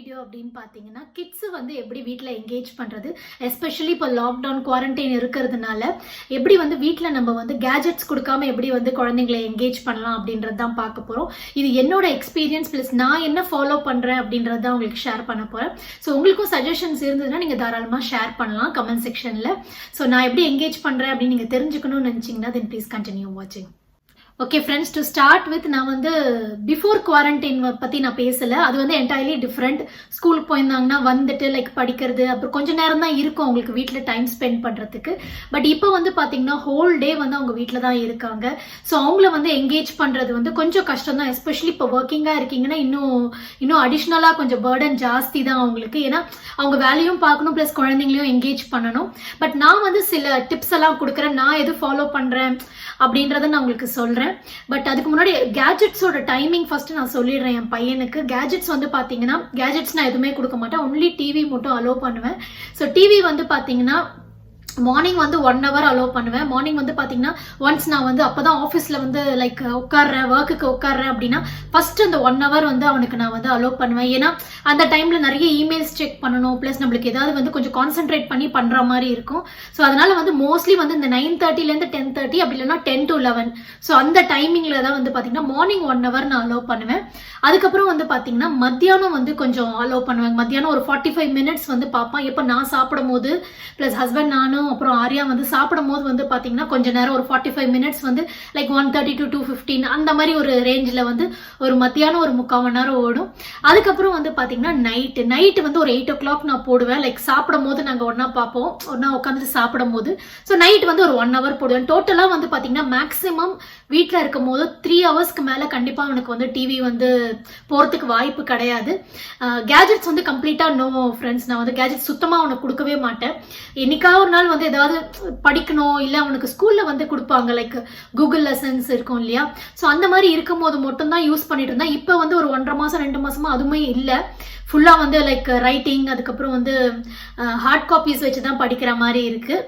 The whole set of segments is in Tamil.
வீடியோ அப்படின்னு பார்த்தீங்கன்னா கிட்ஸ் வந்து எப்படி வீட்டில் என்கேஜ் பண்ணுறது, எஸ்பெஷலி இப்போ லாக்டவுன் குவாரண்டைன் இருக்கிறதுனால எப்படி வந்து வீட்டில் நம்ம வந்து கேஜெட்ஸ் கொடுக்காம எப்படி வந்து குழந்தைங்களை என்கேஜ் பண்ணலாம் அப்படின்றது தான் பார்க்க போகிறோம். இது என்னோட எக்ஸ்பீரியன்ஸ் ப்ளஸ் நான் என்ன ஃபாலோ பண்ணுறேன் அப்படின்றது தான் உங்களுக்கு ஷேர் பண்ண போகிறேன். ஸோ உங்களுக்கும் சஜஷன்ஸ் இருந்ததுன்னா நீங்கள் தாராளமாக ஷேர் பண்ணலாம் கமெண்ட் செக்ஷனில். ஸோ நான் எப்படி என்கேஜ் பண்ணுறேன் அப்படின்னு நீங்கள் தெரிஞ்சுக்கணும்னு நினச்சிங்கன்னா தென் ப்ளீஸ் கண்டினியூ வாட்சிங். Okay friends, to start with நான் வந்து பிஃபோர் குவாரண்டைன் பற்றி நான் பேசலை. அது வந்து என்டையர்லி டிஃப்ரெண்ட். ஸ்கூலுக்கு போயிருந்தாங்கன்னா வந்துட்டு லைக் படிக்கிறது, அப்புறம் கொஞ்சம் நேரம் தான் இருக்கும் அவங்களுக்கு வீட்டில் டைம் ஸ்பெண்ட் பண்ணுறதுக்கு. பட் இப்போ வந்து பார்த்தீங்கன்னா ஹோல் டே வந்து அவங்க வீட்டில் தான் இருக்காங்க. ஸோ அவங்கள வந்து என்கேஜ் பண்ணுறது வந்து கொஞ்சம் கஷ்டம் தான். எஸ்பெஷலி இப்போ ஒர்க்கிங்காக இருக்கீங்கன்னா இன்னும் அடிஷ்னலாக கொஞ்சம் பேர்டன் ஜாஸ்தி தான் அவங்களுக்கு. ஏன்னா அவங்க வேலையும் பார்க்கணும் ப்ளஸ் குழந்தைங்களையும் என்கேஜ் பண்ணணும். பட் நான் வந்து சில டிப்ஸ் எல்லாம் கொடுக்குறேன், நான் எது ஃபாலோ பண்ணுறேன் அப்படின்றத நான் உங்களுக்கு சொல்கிறேன். பட் அதுக்கு முன்னாடி கேஜெட்ஸோட டைமிங் ஃபர்ஸ்ட் நான் சொல்லிடுறேன். என் பையனுக்கு கேஜெட்ஸ் வந்து பார்த்தீங்கன்னா கேஜெட்ஸ் நான் எதுவுமே கொடுக்க மாட்டேன், ஒன்லி டிவி மட்டும் அலோவ் பண்ணுவேன். ஸோ டிவி வந்து பார்த்தீங்கன்னா மார்னிங் வந்து 1 hour அலோவ் பண்ணுவேன். மார்னிங் வந்து பார்த்தீங்கன்னா ஒன்ஸ் நான் வந்து அப்போதான் ஆஃபீஸில் வந்து லைக் உட்காடுறேன், ஒர்க்குக்கு உட்காடுறேன் அப்படின்னா ஃபர்ஸ்ட் அந்த 1 hour வந்து அவனுக்கு நான் வந்து அலோவ் பண்ணுவேன். ஏன்னா அந்த டைமில் நிறைய இமெயில்ஸ் செக் பண்ணணும், ப்ளஸ் நம்மளுக்கு ஏதாவது வந்து கொஞ்சம் கான்சென்ட்ரேட் பண்ணி பண்ணுற மாதிரி இருக்கும். ஸோ அதனால வந்து மோஸ்ட்லி வந்து இந்த 9:30 10:30 அப்படி இல்லைன்னா 10 to 11 ஸோ அந்த டைமிங்கில் தான் வந்து பார்த்தீங்கன்னா மார்னிங் 1 hour நான் அலோவ் பண்ணுவேன். அதுக்கப்புறம் வந்து பார்த்தீங்கன்னா மத்தியானம் வந்து கொஞ்சம் அலோவ் பண்ணுவேன். மத்தியானம் ஒரு 45 minutes வந்து பார்ப்பேன். எப்போ நான் சாப்பிடும் போது ப்ளஸ் ஹஸ்பண்ட் நானும் அப்புறம் ஆரியா வந்து சாப்பிடும் போது வந்து பாத்தீங்கன்னா கொஞ்ச நேரம் ஒரு 45 minutes வந்து லைக் 1:30 to 2:15 அந்த மாதிரி ஒரு ரேஞ்சில் வந்து ஒரு மத்தியானம் ஒரு 3/4 மணி நேரம் ஓடும். அதுக்கப்புறம் வந்து பாத்தீங்கன்னா நைட்டு வந்து ஒரு 8 o'clock நான் போடுவேன். லைக் சாப்பிடும் போது நாங்கள் ஒன்னா பார்ப்போம், ஒன்னா உட்காந்துட்டு சாப்பிடும் போது. ஸோ நைட் வந்து ஒரு 1 hour போடுவேன். டோட்டலா வந்து பாத்தீங்கன்னா மேக்ஸிமம் வீட்டில் இருக்கும் போது 3 hours மேல கண்டிப்பா அவனுக்கு வந்து டிவி வந்து போறதுக்கு வாய்ப்பு கிடையாது. கேஜெட்ஸ் வந்து கம்ப்ளீட்டா நோ ஃப்ரெண்ட்ஸ். நான் வந்து கேஜெட் சுத்தமா அவனுக்கு கொடுக்கவே மாட்டேன். என்னைக்காவது ஒரு நாள் வந்து ஏதாவது படிக்கணும் இல்லை அவனுக்கு ஸ்கூல்ல வந்து கொடுப்பாங்க, லைக் கூகுள் லெசன்ஸ் இருக்கும் இல்லையா, ஸோ அந்த மாதிரி இருக்கும் போது மட்டும் தான் யூஸ் பண்ணிட்டு இருந்தேன். இப்போ வந்து ஒரு 1.5 மாசம் 2 மாசமா அதுவுமே இல்லை. ஃபுல்லா வந்து லைக் ரைட்டிங், அதுக்கப்புறம் வந்து ஹார்ட் காப்பீஸ் வச்சு தான் படிக்கிற மாதிரி இருக்கு.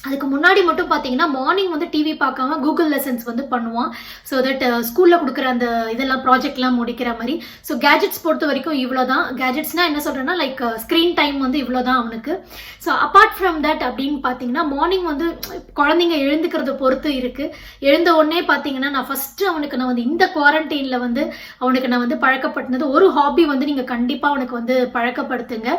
அதுக்கு முன்னாடி மட்டும் பார்த்தீங்கன்னா மார்னிங் வந்து டிவி பார்க்காம கூகுள் லெசன்ஸ் வந்து பண்ணுவான். ஸோ தட் ஸ்கூலில் கொடுக்குற அந்த இதெல்லாம் ப்ராஜெக்ட்லாம் முடிக்கிற மாதிரி. ஸோ கேஜெட்ஸ் பொறுத்த வரைக்கும் இவ்வளோதான். கேஜெட்ஸ்னா என்ன சொல்கிறேன்னா லைக் ஸ்க்ரீன் டைம் வந்து இவ்வளோதான் அவனுக்கு. ஸோ அப்பார்ட் ஃப்ரம் தட் அப்படின்னு பார்த்தீங்கன்னா மார்னிங் வந்து குழந்தைங்க எழுந்துக்கிறத பொறுத்து இருக்கு. எழுந்த உடனே பார்த்தீங்கன்னா நான் ஃபர்ஸ்ட் அவனுக்கு நான் வந்து இந்த குவாரண்டைனில் வந்து அவனுக்கு நான் வந்து பழக்கப்படுத்தினது ஒரு ஹாபி வந்து நீங்கள் கண்டிப்பாக அவனுக்கு வந்து பழக்கப்படுத்துங்க.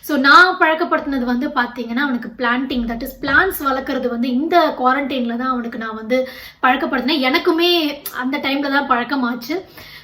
ஸோ நான் பழக்கப்படுத்தினது வந்து பார்த்தீங்கன்னா அவனுக்கு பிளான்டிங், தட் இஸ் பிளான்ஸ் வளர்க்கறது வந்து இந்த குவாரண்டைன்ல தான் அவனுக்கு நான் வந்து பழக்கப்படுத்தினேன். எனக்குமே அந்த டைம்ல தான் பழக்கமாச்சு.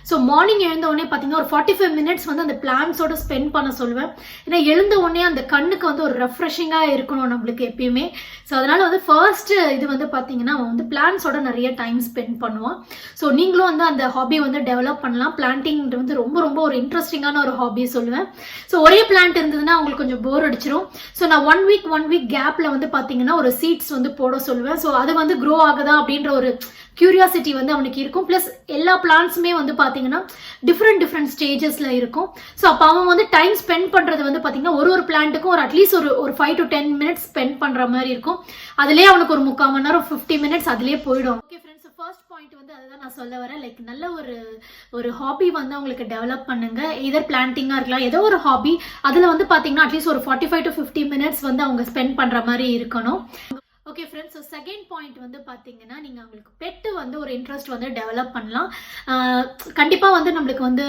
ஸோ மார்னிங் எழுந்த உடனே பார்த்தீங்கன்னா ஒரு 45 minutes வந்து அந்த பிளான்ஸோட ஸ்பெண்ட் பண்ண சொல்லுவேன். ஏன்னா எழுந்த உடனே அந்த கண்ணுக்கு வந்து ஒரு ரெஃப்ரெஷிங்காக இருக்கணும் நம்மளுக்கு எப்பயுமே. ஸோ அதனால வந்து ஃபர்ஸ்ட் இது வந்து பார்த்தீங்கன்னா அவன் வந்து பிளான்ஸோட நிறைய டைம் ஸ்பெண்ட் பண்ணுவான். ஸோ நீங்களும் வந்து அந்த ஹாபி வந்து டெவலப் பண்ணலாம். பிளான்டிங் வந்து ரொம்ப ரொம்ப ஒரு இன்ட்ரெஸ்டிங்கான ஒரு ஹாபி சொல்லுவேன். ஸோ ஒரே பிளான்ட் இருந்ததுன்னா அவங்களுக்கு கொஞ்சம் போர் அடிச்சிடும். ஸோ நான் ஒன் வீக் கேப்ல வந்து பார்த்தீங்கன்னா ஒரு சீட்ஸ் வந்து போட சொல்லுவேன். ஸோ அது வந்து க்ரோ ஆகுதா அப்படின்ற ஒரு கியூரியாசிட்டி வந்து அவனுக்கு இருக்கும். பிளஸ் எல்லா பிளான்ஸுமே வந்து பார்த்தீங்கன்னா டிஃப்ரெண்ட் ஸ்டேஜஸ்ல இருக்கும். ஸோ அப்போ அவன் வந்து டைம் ஸ்பெண்ட் பண்றது வந்து பார்த்தீங்கன்னா ஒரு பிளான்ட்டுக்கும் ஒரு அட்லீஸ்ட் ஒரு 5 to 10 minutes ஸ்பெண்ட் பண்ற மாதிரி இருக்கும். அதுலேயே அவனுக்கு ஒரு 3/4 மணி நேரம் 50 minutes அதுலேயே போயிடும். ஓகே ஃப்ரெண்ட்ஸ், ஃபர்ஸ்ட் பாயிண்ட் வந்து அதுதான் நான் சொல்ல வரேன். லைக் நல்ல ஒரு ஹாபி வந்து அவங்களுக்கு டெவலப் பண்ணுங்க. இதர் பிளான்டிங்கா இருக்கலாம், ஏதோ ஒரு ஹாபி. அதுல வந்து பார்த்தீங்கன்னா அட்லீஸ்ட் ஒரு 45 to 50 minutes வந்து அவங்க ஸ்பெண்ட் பண்ற மாதிரி இருக்கணும். Okay friends, so second point வந்து பார்த்தீங்கன்னா நீங்கள் அவங்களுக்கு பெட்டு வந்து ஒரு இன்ட்ரெஸ்ட் வந்து டெவலப் பண்ணலாம். கண்டிப்பாக வந்து நம்மளுக்கு வந்து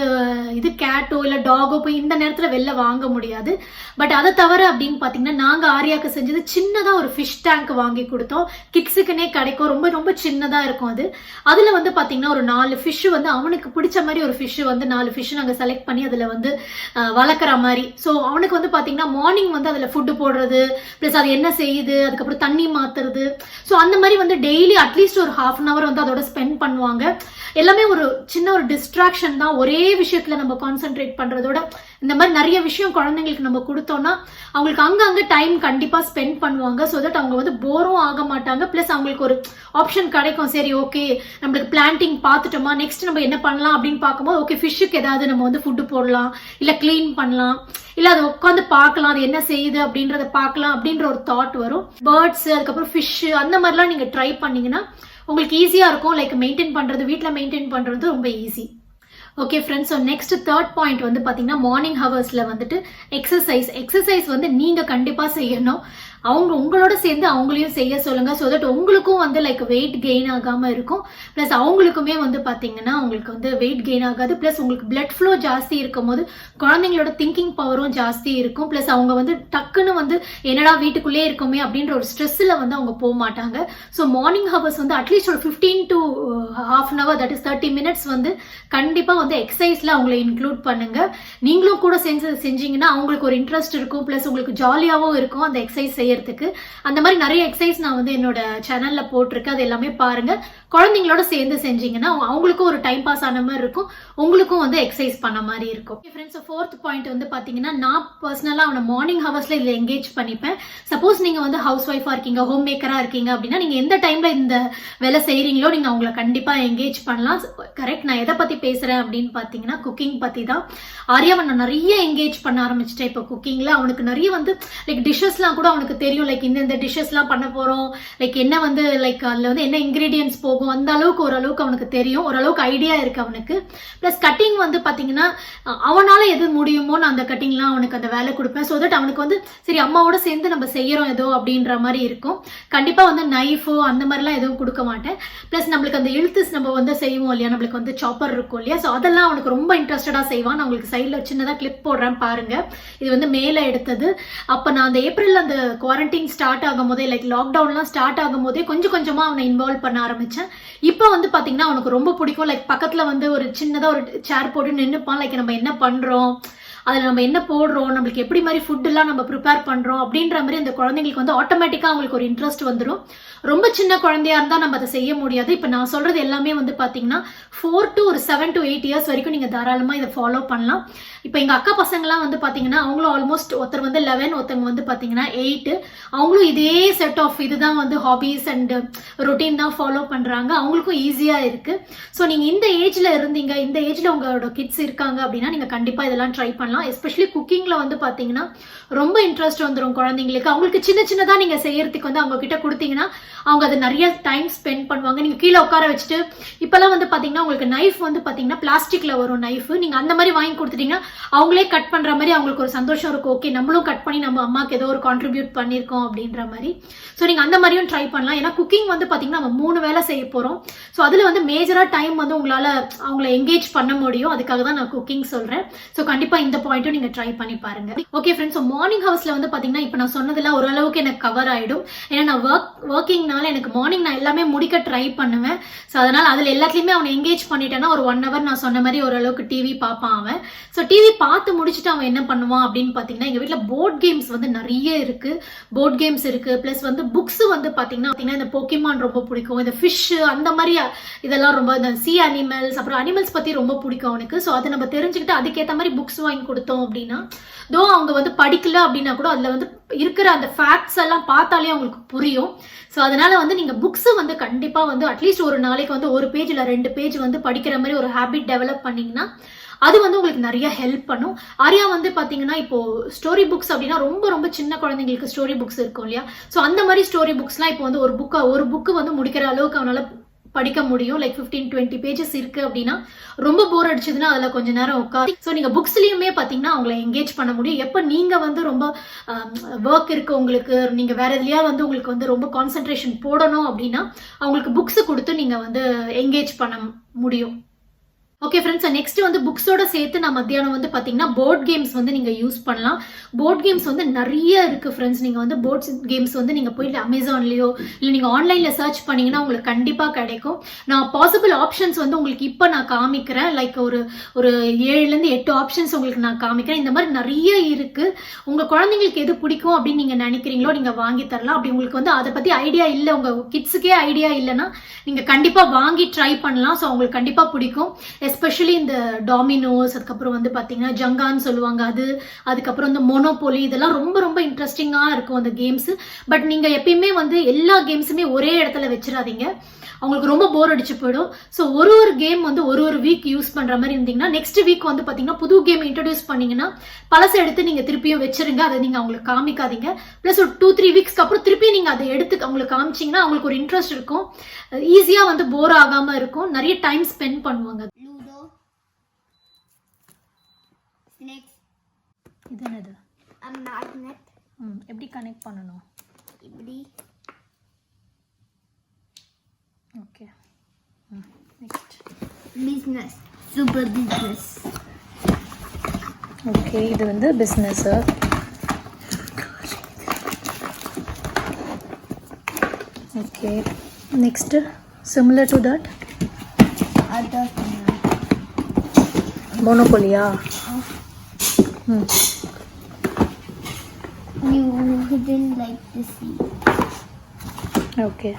இது கேட்டோ இல்லை டாகோ போய் இந்த நேரத்தில் வெளில வாங்க முடியாது. பட் அதை தவிர அப்படின்னு பார்த்தீங்கன்னா நாங்கள் ஆரியாவுக்கு செஞ்சது சின்னதாக ஒரு ஃபிஷ் டேங்க் வாங்கி கொடுத்தோம். கிட்ஸுக்குன்னே கிடைக்கும், ரொம்ப ரொம்ப சின்னதாக இருக்கும் அது. அதில் வந்து பார்த்தீங்கன்னா ஒரு 4 ஃபிஷ் வந்து அவனுக்கு பிடிச்ச மாதிரி ஒரு ஃபிஷ் வந்து 4 ஃபிஷ் நாங்கள் செலக்ட் பண்ணி அதில் வந்து வளர்க்குற மாதிரி. ஸோ அவனுக்கு வந்து பார்த்தீங்கன்னா மார்னிங் வந்து அதில் ஃபுட்டு போடுறது, ப்ளஸ் அது என்ன செய்யுது, அதுக்கப்புறம் தண்ணி மாத்துறது. ஸோ அந்த மாதிரி வந்து டெய்லி அட்லீஸ்ட் ஒரு 1/2 hour வந்து அதோட ஸ்பெண்ட் பண்ணுவாங்க. எல்லாமே ஒரு சின்ன ஒரு டிஸ்ட்ராக்ஷன் தான். ஒரே விஷயத்துல நம்ம கான்சென்ட்ரேட் பண்றதோட இந்த மாதிரி நிறைய விஷயம் குழந்தைங்களுக்கு நம்ம கொடுத்தோம்னா அவங்களுக்கு அங்கங்க டைம் கண்டிப்பா ஸ்பெண்ட் பண்ணுவாங்க. ஸோ தட் அவங்க வந்து போரும் ஆக மாட்டாங்க. பிளஸ் அவங்களுக்கு ஒரு ஆப்ஷன் கிடைக்கும். சரி, ஓகே நம்மளுக்கு பிளான்டிங் பார்த்துட்டோமா, நெக்ஸ்ட் நம்ம என்ன பண்ணலாம் அப்படின்னு பார்க்கும்போது ஓகே ஃபிஷ்ஷுக்கு ஏதாவது நம்ம வந்து ஃபுட்டு போடலாம், இல்ல கிளீன் பண்ணலாம், இல்ல அதை உட்காந்து பார்க்கலாம், அது என்ன செய்யுது அப்படின்றத பார்க்கலாம் அப்படின்ற ஒரு தாட் வரும். பேர்ட்ஸ், அதுக்கப்புறம் ஃபிஷ், அந்த மாதிரிலாம் நீங்க ட்ரை பண்ணீங்கன்னா உங்களுக்கு ஈஸியா இருக்கும். லைக் மெயின்டைன் பண்றது, வீட்டில் மெயின்டைன் பண்றது ரொம்ப easy. Okay friends, so next third point வந்து பார்த்தீங்கன்னா மார்னிங் ஹவர்ஸில் வந்துட்டு எக்ஸசைஸ் வந்து நீங்கள் கண்டிப்பாக செய்யணும். உங்களோட சேர்ந்து அவங்களையும் செய்ய சொல்லுங்க. ஸோ தட் உங்களுக்கும் வந்து லைக் வெயிட் கெயின் ஆகாமல் இருக்கும். ப்ளஸ் அவங்களுக்குமே வந்து பார்த்தீங்கன்னா உங்களுக்கு வந்து வெயிட் கெயின் ஆகாது. ப்ளஸ் உங்களுக்கு பிளட் ஃப்ளோ ஜாஸ்தி இருக்கும் போது குழந்தைங்களோட திங்கிங் பவரும் ஜாஸ்தி இருக்கும். ப்ளஸ் அவங்க வந்து டக்குன்னு வந்து என்னடா வீட்டுக்குள்ளேயே இருக்குமே அப்படின்ற ஒரு ஸ்ட்ரெஸ்ஸில் வந்து அவங்க போக மாட்டாங்க. ஸோ மார்னிங் ஹவர்ஸ் வந்து அட்லீஸ்ட் ஒரு 15 to half an hour, that is 30 minutes வந்து கண்டிப்பாக வந்து எக்ஸசைஸ்ல அவங்களை இன்க்ளூட் பண்ணுங்க. நீங்களும் கூட செஞ்சீங்கன்னா அவங்களுக்கு ஒரு இன்ட்ரெஸ்ட் இருக்கும். ப்ளஸ் உங்களுக்கு ஜாலியாகவும் இருக்கும் அந்த எக்ஸசைஸ் செய்ய. அந்த மாதிரி நிறைய எக்ஸசைஸ் நான் வந்து என்னோட சேனல்ல போட்டிருக்கேன். அது எல்லாமே பாருங்க. குழந்தைங்களோட சேர்ந்து செஞ்சீங்கன்னா அவங்களுக்கும் ஒரு டைம் பாஸ் ஆன மாதிரி இருக்கும், உங்களுக்கும் வந்து எக்ஸசைஸ் பண்ண மாதிரி இருக்கும். ஃப்ரெண்ட்ஸ், ஃபோர்த் பாயிண்ட் வந்து பாத்தீங்கன்னா நான் பர்சனலா அவனை மார்னிங் ஹவர்ஸ்ல இதுல எங்கேஜ் பண்ணிப்பேன். சப்போஸ் நீங்க வந்து ஹவுஸ் ஒய்ஃபா இருக்கீங்க, ஹோம் மேக்கரா இருக்கீங்க அப்படின்னா நீங்க எந்த டைம்ல இந்த வேலை செய்யறீங்களோ நீங்க அவங்களை கண்டிப்பா எங்கேஜ் பண்ணலாம். கரெக்ட். நான் எதை பத்தி பேசுறேன் அப்படின்னு பாத்தீங்கன்னா குக்கிங் பத்தி தான். ஆரியாவை நான் நிறைய எங்கேஜ் பண்ண ஆரம்பிச்சிட்டேன் இப்போ குக்கிங்ல. அவனுக்கு நிறைய வந்து லைக் டிஷ்ஷஸ்லாம் கூட அவனுக்கு தெரியும். லைக் இந்த டிஷ்ஷஸ்லாம் பண்ண போறோம், லைக் என்ன வந்து லைக் அதுல வந்து என்ன இன்கிரீடியன்ஸ் போகும், அந்த அளவுக்கு ஓரளவுக்கு அவனுக்கு தெரியும், ஓரளவுக்கு ஐடியா இருக்கு அவனுக்கு. பிளஸ் கட்டிங் வந்து பாத்தீங்கன்னா அவனால எது முடியுமோ நான் அந்த கட்டிங்லாம் அவனுக்கு அந்த வேலை கொடுப்பேன். ஸோ தட் அவனுக்கு வந்து சரி அம்மாவோட சேர்ந்து நம்ம செய்யறோம் ஏதோ அப்படின்ற மாதிரி இருக்கும். கண்டிப்பா வந்து நைஃபோ அந்த மாதிரிலாம் எதுவும் கொடுக்க மாட்டேன். பிளஸ் நம்மளுக்கு அந்த இழுத்து நம்ம வந்து செய்வோம் இல்லையா, நம்மளுக்கு வந்து சாப்பர் இருக்கும் இல்லையா, ஸோ அதெல்லாம் அவனுக்கு ரொம்ப இன்ட்ரெஸ்டடா செய்வான். நான் உங்களுக்கு சைட்ல சின்னதா கிளிப் போடுறேன் பாருங்க. இது வந்து மேல எடுத்தது. அப்ப நான் அந்த ஏப்ரல் அந்த குவாரண்டைன் ஸ்டார்ட் ஆகும் போதே லைக் லாக்டவுன்லாம் ஸ்டார்ட் ஆகும் போதே கொஞ்சம் கொஞ்சமா அவனை இன்வால்வ் பண்ண ஆரம்பிச்சேன். இப்போ வந்து பாத்தீங்கன்னா அவனுக்கு ரொம்ப பிடிக்கும். லைக் பக்கத்துல வந்து ஒரு சின்னதா ஒரு சேர் போட்டு நின்னுப்பான். லைக் நம்ம என்ன பண்றோம், அதில் நம்ம என்ன போடுறோம், நம்மளுக்கு எப்படி மாதிரி ஃபுட் எல்லாம் நம்ம ப்ரிப்பேர் பண்றோம் அப்படின்ற மாதிரி அந்த குழந்தைங்களுக்கு வந்து ஆட்டோமேட்டிக்கா அவங்களுக்கு ஒரு இன்ட்ரெஸ்ட் வந்துடும். ரொம்ப சின்ன குழந்தையா இருந்தா நம்ம அதை செய்ய முடியாது. இப்ப நான் சொல்றது எல்லாமே வந்து பாத்தீங்கன்னா 4 to 7 to 8 years வரைக்கும் நீங்க தாராளமா இதை ஃபாலோ பண்ணலாம். இப்ப எங்க அக்கா பசங்கலாம் வந்து பாத்தீங்கன்னா அவங்களும் ஆல்மோஸ்ட் ஒருத்தர் வந்து 11, ஒருத்தவங்க வந்து பாத்தீங்கன்னா 8. அவங்களும் இதே செட் ஆஃப் இதுதான் வந்து ஹாபிஸ் அண்ட் ரொட்டீன் தான் ஃபாலோ பண்றாங்க. அவங்களுக்கும் ஈஸியா இருக்கு. ஸோ நீங்க இந்த ஏஜ்ல இருந்தீங்க, இந்த ஏஜ்ல உங்களோட கிட்ஸ் இருக்காங்க அப்படின்னா நீங்க கண்டிப்பா இதெல்லாம் ட்ரை பண்ணலாம். எஸ்பெஷலி குக்கிங்ல வந்து பாத்தீங்கன்னா ரொம்ப இன்ட்ரெஸ்ட் வந்துடும் குழந்தைங்களுக்கு. அவங்களுக்கு சின்ன சின்னதா நீங்க செய்யறதுக்கு வந்து அவங்க கிட்ட கொடுத்தீங்கன்னா அவங்க அதை நிறைய டைம் ஸ்பெண்ட் பண்ணுவாங்க. நீங்க கீழே உட்கார வச்சுட்டு இப்பெல்லாம் வந்து பாத்தீங்கன்னா உங்களுக்கு நைஃப் வந்து பாத்தீங்கன்னா பிளாஸ்டிக்ல வரும் நைஃப், நீங்க அந்த மாதிரி வாங்கி கொடுத்துட்டீங்கன்னா அவங்களே கட் பண்ற மாதிரி அவங்களுக்கு ஒரு சந்தோஷம் இருக்கும். ஓகே நம்மளும் கட் பண்ணி நம்ம அம்மாக்கு ஏதோ ஒரு கான்ட்ரிபியூட் பண்ணிருக்கோம் அப்படின்ற மாதிரி. ஸோ நீங்க அந்த மாதிரியும் ட்ரை பண்ணலாம். ஏன்னா குக்கிங் வந்து பாத்தீங்கன்னா நம்ம 3 வேலை செய்ய போறோம். ஸோ அதுல வந்து மேஜரா டைம் வந்து உங்களால அவங்களை என்கேஜ் பண்ண முடியும். அதுக்காக தான் நான் குக்கிங் சொல்றேன். ஸோ கண்டிப்பா இந்த பாயிண்ட்டும் நீங்க ட்ரை பண்ணி பாருங்க. ஓகே ஃப்ரெண்ட்ஸ், மார்னிங் ஹவர்ஸ்ல வந்து பாத்தீங்கன்னா இப்ப நான் சொன்னதுல ஓரளவுக்கு எனக்கு கவர் ஆயிடும். ஏன்னா நான் ஒர்க்கிங்னால எனக்கு மார்னிங் நான் எல்லாமே முடிக்க ட்ரை பண்ணுவேன். ஸோ அதனால அதுல எல்லாத்துலயுமே அவனை என்கேஜ் பண்ணிட்டேன்னா ஒரு 1 hour நான் சொன்ன மாதிரி ஓரளவுக்கு டிவி பார்ப்பான் அவன். ஸோ டிவி பார்த்து முடிச்சுட்டு அவன் என்ன பண்ணுவான் அப்படின்னு பாத்தீங்கன்னா எங்க வீட்டுல போர்ட் கேம்ஸ் வந்து நிறைய இருக்கு. போர்ட் கேம்ஸ் இருக்கு. பிளஸ் வந்து புக்ஸ் வந்து பாத்தீங்கன்னா இந்த போக்கிமான் ரொம்ப பிடிக்கும், இந்த ஃபிஷ் அந்த மாதிரி இதெல்லாம் ரொம்ப, இந்த சி அனிமல்ஸ் அப்புறம் அனிமல்ஸ் பத்தி ரொம்ப பிடிக்கும் அவனுக்கு. ஸோ அதை நம்ம தெரிஞ்சுக்கிட்டு அதுக்கேற்ற மாதிரி புக்ஸ் வாங்கி கொடுத்தோம் அப்படின்னா தோ அவங்க வந்து படிக்கல அப்படின்னா கூட அதுல வந்து இருக்கிற அந்த ஃபேக்ட்ஸ் எல்லாம் பார்த்தாலே அவங்களுக்கு புரியும். ஸோ அதனால வந்து நீங்க புக்ஸ் வந்து கண்டிப்பா வந்து அட்லீஸ்ட் ஒரு நாளைக்கு வந்து 1 பேஜ் இல்ல 2 பேஜ் வந்து படிக்கிற மாதிரி ஒரு ஹேபிட் டெவலப் பண்ணீங்கன்னா அது வந்து உங்களுக்கு நிறைய ஹெல்ப் பண்ணும். ஆரியா வந்து பாத்தீங்கன்னா இப்போ ஸ்டோரி புக்ஸ் அப்படின்னா ரொம்ப ரொம்ப சின்ன குழந்தைங்களுக்கு ஸ்டோரி புக்ஸ் இருக்கும் இல்லையா, ஸோ அந்த மாதிரி ஸ்டோரி புக்ஸ்லாம் இப்போ வந்து ஒரு புக்கு வந்து முடிக்கிற அளவுக்கு அவனால படிக்க முடியும். லைக் 15-20 pages இருக்கு அப்படின்னா ரொம்ப போர் அடிச்சதுன்னா அதுல கொஞ்ச நேரம் உட்காந்து ஸோ நீங்க புக்ஸ்லயுமே பாத்தீங்கன்னா அவங்களை என்கேஜ் பண்ண முடியும். எப்ப நீங்க வந்து ரொம்ப ஒர்க் இருக்கு உங்களுக்கு, நீங்க வேற எதுலயா வந்து உங்களுக்கு வந்து ரொம்ப கான்சென்ட்ரேஷன் போடணும் அப்படின்னா அவங்களுக்கு புக்ஸ் கொடுத்து நீங்க வந்து என்கேஜ் பண்ண முடியும். ஓகே ஃப்ரெண்ட்ஸ், நெக்ஸ்ட் வந்து புக்ஸோட சேர்த்து நான் மத்தியானம் வந்து பாத்தீங்கன்னா போர்ட் கேம்ஸ் வந்து நீங்க யூஸ் பண்ணலாம். போர்ட் கேம்ஸ் வந்து நிறைய இருக்கு ஃப்ரெண்ட்ஸ். நீங்க வந்து போர்ட் கேம்ஸ் வந்து நீங்க போயிட்டு அமேசான்லயோ இல்ல நீங்க ஆன்லைன்ல சர்ச் பண்ணீங்கன்னா உங்களுக்கு கண்டிப்பா கிடைக்கும். நான் பாசிபிள் ஆப்ஷன்ஸ் வந்து உங்களுக்கு இப்ப நான் காமிக்கிறேன். லைக் ஒரு 7-8 ஆப்ஷன்ஸ் உங்களுக்கு நான் காமிக்கிறேன். இந்த மாதிரி நிறைய இருக்கு. உங்க குழந்தைங்களுக்கு எது பிடிக்கும் அப்படின்னு நீங்க நினைக்கிறீங்களோ நீங்க வாங்கி தரலாம். அப்படி உங்களுக்கு வந்து அதை பத்தி ஐடியா இல்லை, உங்க கிட்ஸுக்கே ஐடியா இல்லைன்னா நீங்க கண்டிப்பா வாங்கி ட்ரை பண்ணலாம். ஸோ உங்களுக்கு கண்டிப்பா பிடிக்கும். எஸ்பெஷலி இந்த டாமினோஸ், அதுக்கப்புறம் வந்து பாத்தீங்கன்னா ஜங்கான்னு சொல்லுவாங்க, அதுக்கப்புறம் இந்த மோனோபோலி, இதெல்லாம் ரொம்ப ரொம்ப இன்ட்ரெஸ்டிங்கா இருக்கும் அந்த கேம்ஸ். பட் நீங்க எப்பயுமே வந்து எல்லா கேம்ஸுமே ஒரே இடத்துல வச்சிடாதீங்க, அவங்களுக்கு ரொம்ப போர் அடிச்சு போயிடும். ஸோ ஒரு கேம் வந்து ஒரு வீக் யூஸ் பண்ற மாதிரி இருந்தீங்கன்னா நெக்ஸ்ட் வீக் வந்து பாத்தீங்கன்னா புது கேம் இன்ட்ரடியூஸ் பண்ணீங்கன்னா பழசை எடுத்து நீங்க திருப்பியும் வச்சிருங்க. அதை நீங்க அவங்களுக்கு காமிக்காதீங்க. பிளஸ் ஒரு 2-3 வீக்ஸ்க்கு அப்புறம் திருப்பி நீங்க அதை எடுத்து அவங்களுக்கு காமிச்சீங்கன்னா அவங்களுக்கு ஒரு இன்ட்ரெஸ்ட் இருக்கும், ஈஸியா வந்து போர் ஆகாம இருக்கும், நிறைய டைம் ஸ்பெண்ட் பண்ணுவாங்க. இது என்னது? magnet. எப்படி கனெக்ட் பண்ணணும்? இப்படி. Okay. Next business, super business. Okay, இது வந்து business. Okay, next similar to that மோனோபோலியா? You didn't like to see. Okay,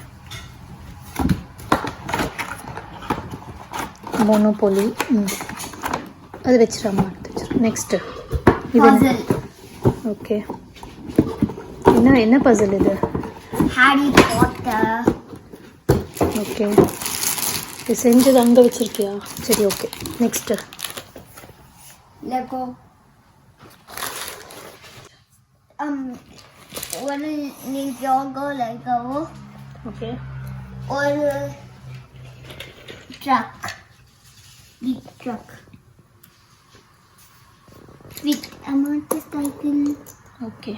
monopoly. அது வச்சிடாமா, எடுத்து வச்சிடும். Next Puzzle. ஓகே, என்ன பசில் இது? Harry Potter. ஓகே, இது செஞ்சது அங்கே வச்சிருக்கியா? சரி, ஓகே. Next Lego. ஒரு Ninjago Lego. ஓகே, ஒரு truck. Big truck. With a motorcycle. Okay.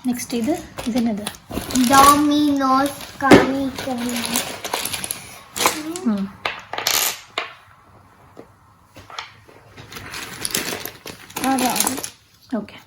Next இது என்னது? Domino's Kani. ஓகே.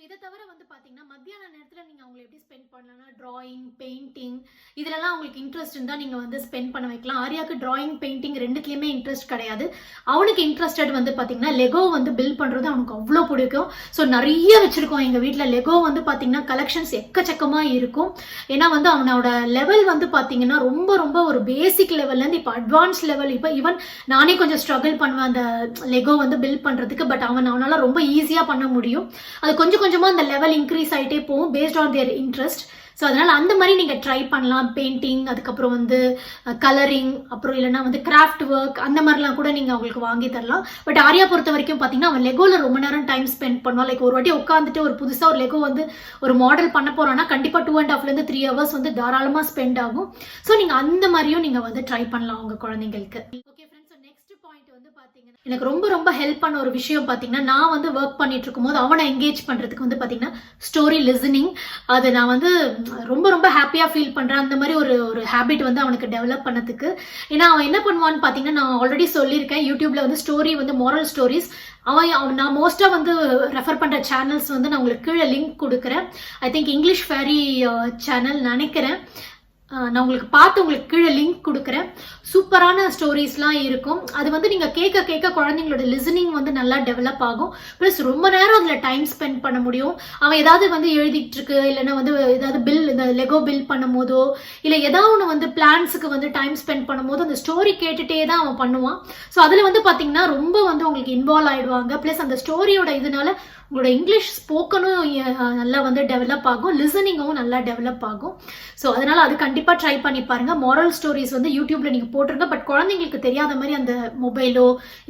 இதை தவிர வந்து பார்த்தீங்கன்னா மத்தியான நேரத்தில் நீங்கள் அவங்களை எப்படி ஸ்பெண்ட் பண்ணலாம்னா ட்ராயிங், பெயிண்டிங் இதிலலாம் அவங்களுக்கு இன்ட்ரெஸ்ட் இருந்தால் நீங்கள் வந்து ஸ்பெண்ட் பண்ண வைக்கலாம். ஆரியாவுக்கு ட்ராயிங், பெயிண்டிங் ரெண்டுத்துலேயுமே இன்ட்ரெஸ்ட் கிடையாது. அவனுக்கு இன்ட்ரெஸ்டட் வந்து பார்த்தீங்கன்னா லெகோ வந்து பில்ட் பண்ணுறது அவனுக்கு அவ்வளோ பிடிக்கும். ஸோ நிறைய வச்சுருக்கோம் எங்கள் வீட்டில். லெகோ வந்து பார்த்தீங்கன்னா கலெக்ஷன்ஸ் எக்கச்சக்கமாக இருக்கும். ஏன்னா வந்து அவனோட லெவல் வந்து பார்த்தீங்கன்னா ரொம்ப ரொம்ப ஒரு பேசிக் லெவல்லேருந்து இப்போ அட்வான்ஸ் லெவல். இப்போ ஈவன் நானே கொஞ்சம் ஸ்ட்ரகிள் பண்ணுவேன் அந்த லெகோ வந்து பில்ட் பண்ணுறதுக்கு. பட் அவனால் ரொம்ப ஈஸியாக பண்ண முடியும். அது கொஞ்சம் கொஞ்சமாக அந்த லெவல் இன்க்ரீஸ் ஆகிட்டே போகும் based on their interest. So அதனால் அந்த மாதிரி நீங்கள் ட்ரை பண்ணலாம். பெயிண்டிங், அதுக்கப்புறம் வந்து கலரிங், அப்புறம் இல்லைனா வந்து கிராஃப்ட் ஒர்க், அந்த மாதிரிலாம் கூட நீங்கள் அவங்களுக்கு வாங்கி தரலாம். பட் ஆரியா பொறுத்த வரைக்கும் பார்த்தீங்கன்னா அவன் லெகோவில் ரொம்ப நேரம் டைம் ஸ்பெண்ட் பண்ணுவான். லைக் ஒரு வாட்டி உட்காந்துட்டு ஒரு புதுசாக ஒரு லெகோ வந்து ஒரு மாடல் பண்ண போகிறான்னா கண்டிப்பாக 2.5 to 3 hours வந்து தாராளமாக ஸ்பெண்ட் ஆகும். ஸோ நீங்கள் அந்த மாதிரியும் நீங்கள் வந்து ட்ரை பண்ணலாம் உங்கள் குழந்தைங்களுக்கு. ஓகே ஃப்ரெண்ட்ஸ், நெக்ஸ்ட் பாயிண்ட் வந்து பார்த்தீங்கன்னா எனக்கு ரொம்ப ரொம்ப ஹெல்ப் பண்ண ஒரு விஷயம் பார்த்தீங்கன்னா நான் வந்து ஒர்க் பண்ணிட்டு இருக்கும்போது அவனை என்கேஜ் பண்ணுறதுக்கு வந்து பார்த்தீங்கன்னா ஸ்டோரி லிசனிங். அது நான் வந்து ரொம்ப ரொம்ப ஹாப்பியாக ஃபீல் பண்ணுறேன். அந்த மாதிரி ஒரு ஹேபிட் வந்து அவனுக்கு டெவலப் பண்ணதுக்கு. ஏன்னா அவன் என்ன பண்ணுவான்னு பார்த்தீங்கன்னா நான் ஆல்ரெடி சொல்லியிருக்கேன், யூடியூப்ல வந்து ஸ்டோரி வந்து மாரல் ஸ்டோரிஸ் நான் மோஸ்ட்டாக வந்து ரெஃபர் பண்ணுற சேனல்ஸ் வந்து நான் உங்களுக்கு கீழே லிங்க் கொடுக்குறேன். I think English fairy channel நினைக்கிறேன். நான் உங்களுக்கு கீழே லிங்க் கொடுக்குறேன். சூப்பரான ஸ்டோரிஸ்லாம் இருக்கும். அது வந்து நீங்கள் கேட்க கேட்க குழந்தைங்களோட லிசனிங் வந்து நல்லா டெவலப் ஆகும். ப்ளஸ் ரொம்ப நேரம் அதில் டைம் ஸ்பெண்ட் பண்ண முடியும். அவன் ஏதாவது வந்து எழுதிட்டு இருக்கு, இல்லைன்னா வந்து ஏதாவது இந்த லெகோ பில் பண்ணும் போதோ இல்லை ஏதாவது ஒன்று வந்து பிளான்ஸுக்கு வந்து டைம் ஸ்பெண்ட் பண்ணும் போது அந்த ஸ்டோரி கேட்டுகிட்டே தான் அவன் பண்ணுவான். ஸோ அதில் வந்து பார்த்தீங்கன்னா ரொம்ப வந்து உங்களுக்கு இன்வால்வ் ஆகிடுவாங்க. ப்ளஸ் அந்த ஸ்டோரியோட இதனால உங்களோட இங்கிலீஷ் ஸ்போக்கனும் நல்லா வந்து டெவலப் ஆகும், லிசனிங்கும் நல்லா டெவலப் ஆகும். ஸோ அதனால அது கண்டிப்பாக ட்ரை பண்ணி பாருங்க. மாரல் ஸ்டோரிஸ் வந்து யூடியூப்ல நீங்கள் போட்டுருங்க. பட் குழந்தைங்களுக்கு தெரியாத மாதிரி அந்த மொபைலோ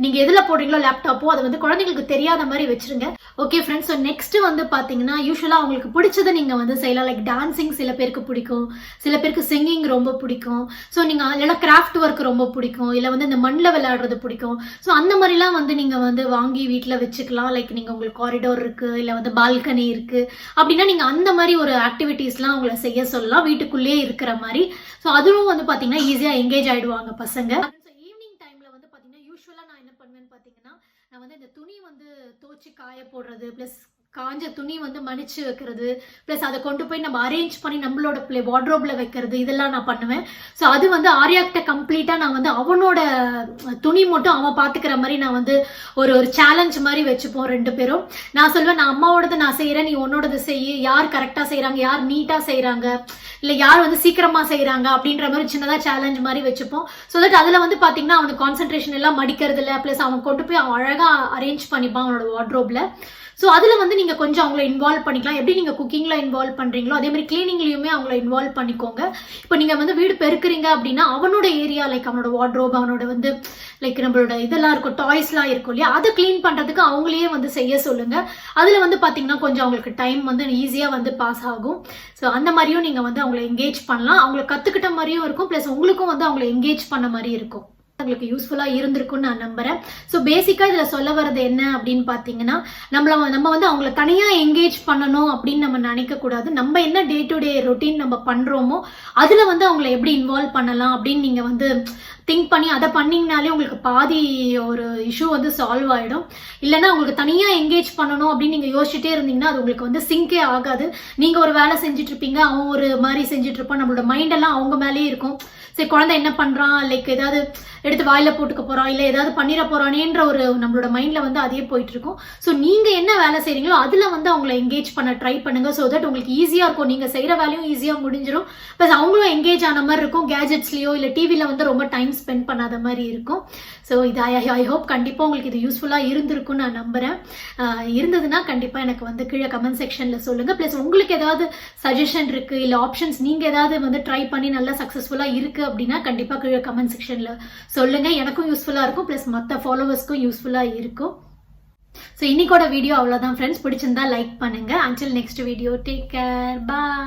நீங்கள் எதில் போடுறீங்களோ லேப்டாப்போ அதை வந்து குழந்தைங்களுக்கு தெரியாத மாதிரி வச்சிருங்க. ஓகே ஃப்ரெண்ட்ஸ், ஸோ நெக்ஸ்ட் வந்து பார்த்தீங்கன்னா யூஸ்வலாக அவங்களுக்கு பிடிச்சதை நீங்கள் வந்து செய்யலாம். லைக் டான்சிங் சில பேருக்கு பிடிக்கும், சில பேருக்கு சிங்கிங் ரொம்ப பிடிக்கும். ஸோ நீங்கள் இல்லைனா கிராஃப்ட் ஒர்க் ரொம்ப பிடிக்கும், இல்லை வந்து இந்த மண்ணில் விளையாடுறது பிடிக்கும். ஸோ அந்த மாதிரிலாம் வந்து நீங்கள் வந்து வாங்கி வீட்டில் வச்சுக்கலாம். லைக் நீங்கள் உங்களுக்கு காரிடோர் இருக்கு, இல்லை வந்து பால்கனி இருக்கு அப்படின்னா நீங்கள் அந்த மாதிரி ஒரு ஆக்டிவிட்டீஸ்லாம் அவங்கள செய்ய சொல்லலாம் வீட்டுக்குள்ளேயே இருக்கிற மாதிரி. ஸோ அதுவும் வந்து பார்த்தீங்கன்னா ஈஸியாக என்கேஜ் ஆகிடுவாங்க பசங்க. ஈவினிங் டைமில் வந்து பார்த்தீங்கன்னா யூஸ்வலாக நான் என்ன பண்ணுவேன்னு பார்த்தீங்கன்னா நான் வந்து இந்த துணி வந்து துவைச்சி காய போடுறது, ப்ளஸ் காஞ்ச துணி வந்து மடிச்சு வைக்கிறது, ப்ளஸ் அதை கொண்டு போய் நம்ம அரேஞ்ச் பண்ணி நம்மளோட வார்ட்ரோப்ல வைக்கிறது, இதெல்லாம் நான் பண்ணுவேன். ஸோ அது வந்து ஆரியாக்கிட்ட கம்ப்ளீட்டாக நான் வந்து அவனோட துணி மட்டும் அவன் பார்த்துக்கிற மாதிரி நான் வந்து ஒரு சேலஞ்ச் மாதிரி வச்சுப்போம் 2 பேரும். நான் சொல்லுவேன், நான் அம்மாவோடது நான் செய்கிறேன், நீ உன்னோடது செய்ய, யார் கரெக்டாக செய்கிறாங்க, யார் நீட்டாக செய்கிறாங்க, இல்லை யார் வந்து சீக்கிரமாக செய்கிறாங்க அப்படின்ற மாதிரி சின்னதாக சேலஞ்ச் மாதிரி வச்சுப்போம். ஸோ தட் அதில் வந்து பார்த்தீங்கன்னா அவனுக்கு கான்சன்ட்ரேஷன் எல்லாம் மடிக்கிறது இல்லை, ப்ளஸ் அவன் கொண்டு போய் அவன் அழகாக அரேஞ்ச் பண்ணிப்பான் அவனோட வார்ட்ரோப்ல. ஸோ அதில் வந்து நீங்கள் கொஞ்சம் அவங்கள இன்வால்வ் பண்ணிக்கலாம். எப்படி நீங்கள் குக்கிங்கில் இன்வால்வ் பண்ணுறீங்களோ அதே மாதிரி கிளீனிங்லையுமே அவங்கள இன்வால்வ் பண்ணிக்கோங்க. இப்போ நீங்கள் வந்து வீடு பெருக்குறீங்க அப்படின்னா அவனோட ஏரியா லைக் அவனோட வார்ட்ரோப், அவனோட வந்து லைக் நம்மளோட இதெல்லாம் இருக்கும், டாய்ஸ்லாம் இருக்கும் இல்லையா, அதை க்ளீன் பண்ணுறதுக்கு அவங்களையே வந்து செய்ய சொல்லுங்கள். அதில் வந்து பார்த்தீங்கன்னா கொஞ்சம் அவங்களுக்கு டைம் வந்து ஈஸியாக வந்து பாஸ் ஆகும். ஸோ அந்த மாதிரியும் நீங்கள் வந்து அவங்கள என்கேஜ் பண்ணலாம். அவங்கள கற்றுக்கிட்ட மாதிரியும் இருக்கும், ப்ளஸ் உங்களுக்கும் வந்து அவங்கள என்கேஜ் பண்ண மாதிரி இருக்கும். உங்களுக்கு யூஸ்ஃபுல்லாக இருந்திருக்கும்னு நான் நம்புறேன். ஸோ பேசிக்காக இதில் சொல்ல வர்றது என்ன அப்படின்னு பார்த்தீங்கன்னா, நம்ம வந்து அவங்கள தனியாக என்கேஜ் பண்ணணும் அப்படின்னு நம்ம நினைக்கக்கூடாது. நம்ம என்ன டே டு டே ரொட்டீன் நம்ம பண்ணுறோமோ அதில் வந்து அவங்கள எப்படி இன்வால்வ் பண்ணலாம் அப்படின்னு நீங்கள் வந்து திங்க் பண்ணி அதை பண்ணிங்கனாலே உங்களுக்கு பாதி ஒரு இஷ்யூ வந்து சால்வ் ஆகிடும். இல்லைன்னா உங்களுக்கு தனியாக என்கேஜ் பண்ணணும் அப்படின்னு நீங்கள் யோசிச்சுட்டே இருந்தீங்கன்னா அது உங்களுக்கு வந்து சிங்கே ஆகாது. நீங்கள் ஒரு வேலை செஞ்சுட்டு இருப்பீங்க, அவன் ஒரு மாதிரி செஞ்சுட்டு இருப்பான், நம்மளோட மைண்டெல்லாம் அவங்க மேலேயே இருக்கும். சரி குழந்தை என்ன பண்ணுறான், லைக் ஏதாவது எடுத்து வாயில போட்டுக்க போறான், இல்லை ஏதாவது பண்ணிட போறானேன்ற ஒரு நம்மளோட மைண்ட்ல வந்து அதே போயிட்டு இருக்கும். ஸோ நீங்க என்ன வேலை செய்றீங்களோ அதுல வந்து அவங்கள என்கேஜ் பண்ண ட்ரை பண்ணுங்க. ஸோ தட் உங்களுக்கு ஈஸியா இருக்கும், நீங்க செய்யற வேலையும் ஈஸியா முடிஞ்சிடும், ப்ளஸ் அவங்களும் என்கேஜ் ஆன மாதிரி இருக்கும். கேஜெட்ஸ்லயோ இல்லை டிவில வந்து ரொம்ப டைம் ஸ்பெண்ட் பண்ணாத மாதிரி இருக்கும். ஸோ இது ஐ ஹோப் கண்டிப்பா உங்களுக்கு இது யூஸ்ஃபுல்லா இருந்திருக்கும்னு நான் நம்புறேன். இருந்ததுன்னா கண்டிப்பா எனக்கு வந்து கீழே கமெண்ட் செக்ஷன்ல சொல்லுங்க. ப்ளஸ் உங்களுக்கு ஏதாவது சஜஷன் இருக்கு இல்லை ஆப்ஷன்ஸ் நீங்க ஏதாவது வந்து ட்ரை பண்ணி நல்லா சக்சஸ்ஃபுல்லா இருக்கு அப்படின்னா கண்டிப்பா கீழே கமெண்ட் செக்ஷன்ல சொல்லுங்க. எனக்கும் யூஸ்ஃபுல்லா இருக்கும், பிளஸ் மற்ற ஃபாலோவர்ஸ்க்கும் யூஸ்ஃபுல்லா இருக்கும். ஸோ இன்னைக்கோட வீடியோ அவ்வளோதான் ஃப்ரெண்ட்ஸ். பிடிச்சிருந்தா லைக் பண்ணுங்க. Until next video, take care, பாய்.